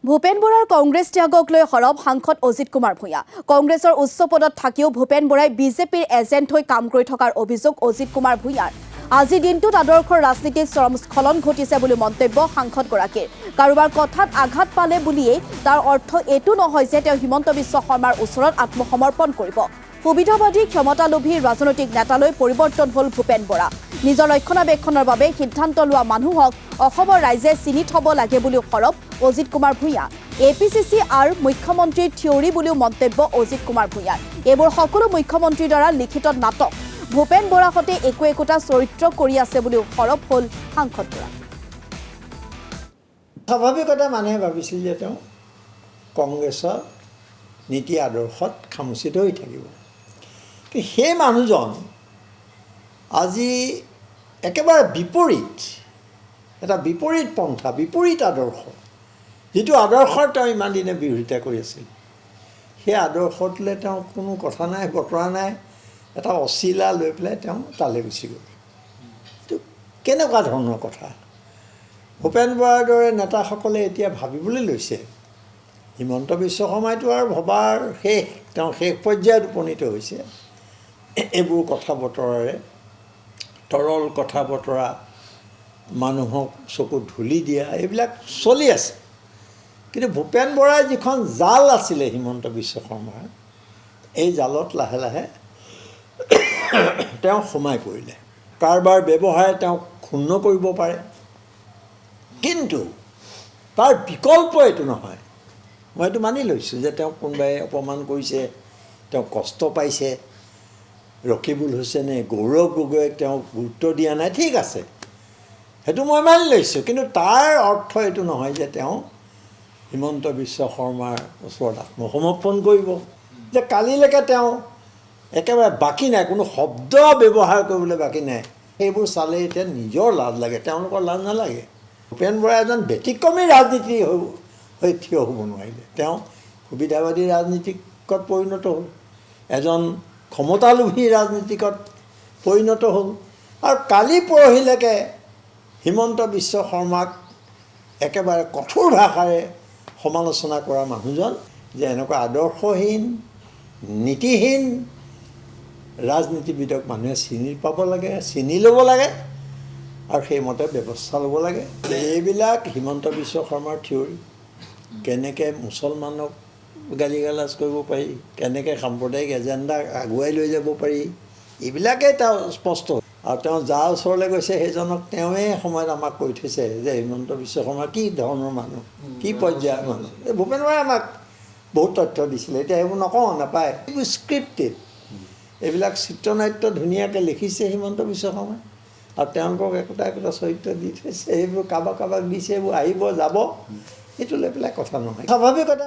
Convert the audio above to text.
ভূপেন বৰাৰ কংগ্ৰেছ ত্যাগক লৈ সৰব সাংসদ অজিত কুমাৰ ভূঞা। কংগ্ৰেছৰ উচ্চ পদত থাকিও ভূপেন বৰাই বিজেপিৰ এজেণ্ট হৈ কাম কৰি থকাৰ অভিযোগ অজিত কুমাৰ ভূঞাৰ। আজি দিনটোত আদৰ্শৰ ৰাজনীতিত চৰম স্খলন ঘটিছে বুলি মন্তব্য সাংসদগৰাকীৰ। কাৰোবাৰ কথাত আঘাত পালে বুলিয়েই তাৰ অৰ্থ এইটো নহয় যে তেওঁ হিমন্ত বিশ্ব শৰ্মাৰ ওচৰত আত্মসমৰ্পণ কৰিব। সুবিধাবাদী ক্ষমতালোভী ৰাজনৈতিক নেতালৈ পৰিৱৰ্তন হ'ল ভূপেন বৰা। নিজৰ ৰক্ষণাবেক্ষণৰ বাবে সিদ্ধান্ত লোৱা মানুহক অসমৰ ৰাইজে চিনি থব লাগে বুলিও সৰব অজিত কুমাৰ ভূঞা। APCC আৰু মুখ্যমন্ত্ৰীৰ থিয়ৰী বুলিও মন্তব্য অজিত কুমাৰ ভূঞাৰ। এইবোৰ সকলো মুখ্যমন্ত্ৰীৰ দ্বাৰা লিখিত নাটক। ভূপেন বৰাৰ সৈতে একোটা চৰিত্ৰ কৰি আছে বুলিও সৰব হ'ল সাংসদগৰাকী। স্বাভাৱিকতে মানুহে ভাবিছিল যে তেওঁ কংগ্ৰেছৰ নীতি আদৰ্শত খামুচিত হৈ থাকিব। কিন্তু সেই মানুহজন আজি একেবাৰে বিপৰীত এটা বিপৰীত পন্থা, বিপৰীত আদৰ্শ, যিটো আদৰ্শৰ তেওঁ ইমান দিনে বিৰোধিতা কৰি আছিল, সেই আদৰ্শটোলৈ তেওঁ কোনো কথা নাই, বতৰা নাই, এটা অচিলা লৈ পেলাই তেওঁ তালৈ গুচি গ'ল। এইটো কেনেকুৱা ধৰণৰ কথা? ভূপেন বৰাৰ দৰে নেতাসকলে এতিয়া ভাবিবলৈ লৈছে হিমন্ত বিশ্ব শৰ্মাইতো আৰু ভবাৰ শেষ, তেওঁ শেষ পৰ্যায়ত উপনীত হৈছে। এইবোৰ কথা বতৰাৰে, তৰল কথা বতৰা, মানুহক চকুত ধূলি দিয়া, এইবিলাক চলি আছে। কিন্তু ভূপেন বৰাই যিখন জাল আছিলে হিমন্ত বিশ্ব শৰ্মাৰ, এই জালত লাহে লাহে তেওঁ সোমাই পৰিলে। কাৰোবাৰ ব্যৱহাৰে তেওঁক ক্ষুণ্ণ কৰিব পাৰে, কিন্তু তাৰ বিকল্প এইটো নহয়। মই এইটো মানি লৈছোঁ যে তেওঁক কোনোবাই অপমান কৰিছে, তেওঁ কষ্ট পাইছে, ৰকিবুল হুছেইনে, গৌৰৱ গগৈক তেওঁক গুৰুত্ব দিয়া নাই, ঠিক আছে, সেইটো মই মানি লৈছোঁ। কিন্তু তাৰ অৰ্থ এইটো নহয় যে তেওঁ হিমন্ত বিশ্ব শৰ্মাৰ ওচৰত আত্মসমৰ্পণ কৰিব। যে কালিলৈকে তেওঁ একেবাৰে বাকী নাই, কোনো শব্দ ব্যৱহাৰ কৰিবলৈ বাকী নাই। সেইবোৰ চালে এতিয়া নিজৰ লাজ লাগে, তেওঁলোকৰ লাজ নালাগে। ভূপেন বৰা এজন ব্যতিক্ৰমী ৰাজনীতি হৈ থিয় হ'ব নোৱাৰিলে। তেওঁ সুবিধাবাদী ৰাজনীতিকত পৰিণত হ'ল, এজন ক্ষমতালোভী ৰাজনীতিকত পৰিণত হ'ল। আৰু কালি পৰহিলৈকে হিমন্ত বিশ্ব শৰ্মাক একেবাৰে কঠোৰ ভাষাৰে সমালোচনা কৰা মানুহজন যে এনেকুৱা আদৰ্শহীন, নীতিহীন ৰাজনীতিবিদক মানুহে চিনি পাব লাগে, চিনি ল'ব লাগে, আৰু সেইমতে ব্যৱস্থা ল'ব লাগে। এইবিলাক হিমন্ত বিশ্ব শৰ্মাৰ থিয়ৰী। কেনেকৈ মুছলমানক গালি গালাজ কৰিব পাৰি, কেনেকৈ সাম্প্ৰদায়িক এজেণ্ডা আগুৱাই লৈ যাব পাৰি, এইবিলাকেই তেওঁ স্পষ্ট। আৰু তেওঁ যাৰ ওচৰলৈ গৈছে সেইজনক তেওঁৱে সময়ত আমাক কৈ থৈছে যে হিমন্ত বিশ্ব শৰ্মা কি ধৰণৰ মানুহ, কি পৰ্যায়ৰ মানুহ। এই ভূপেন বৰাই আমাক বহুত তথ্য দিছিলে, এতিয়া সেইবোৰ নকওঁ, নাপায়। এইবোৰ স্ক্ৰিপ্টেড, এইবিলাক চিত্ৰনাট্য ধুনীয়াকৈ লিখিছে হিমন্ত বিশ্ব শৰ্মাই, আৰু তেওঁলোকক একোটা চৰিত্ৰ দি থৈছে। এইবোৰ কাৰোবাক দিছে, এইবোৰ আহিব যাব, সেইটো লৈ পেলাই কথা নহয়। স্বাভাৱিকতে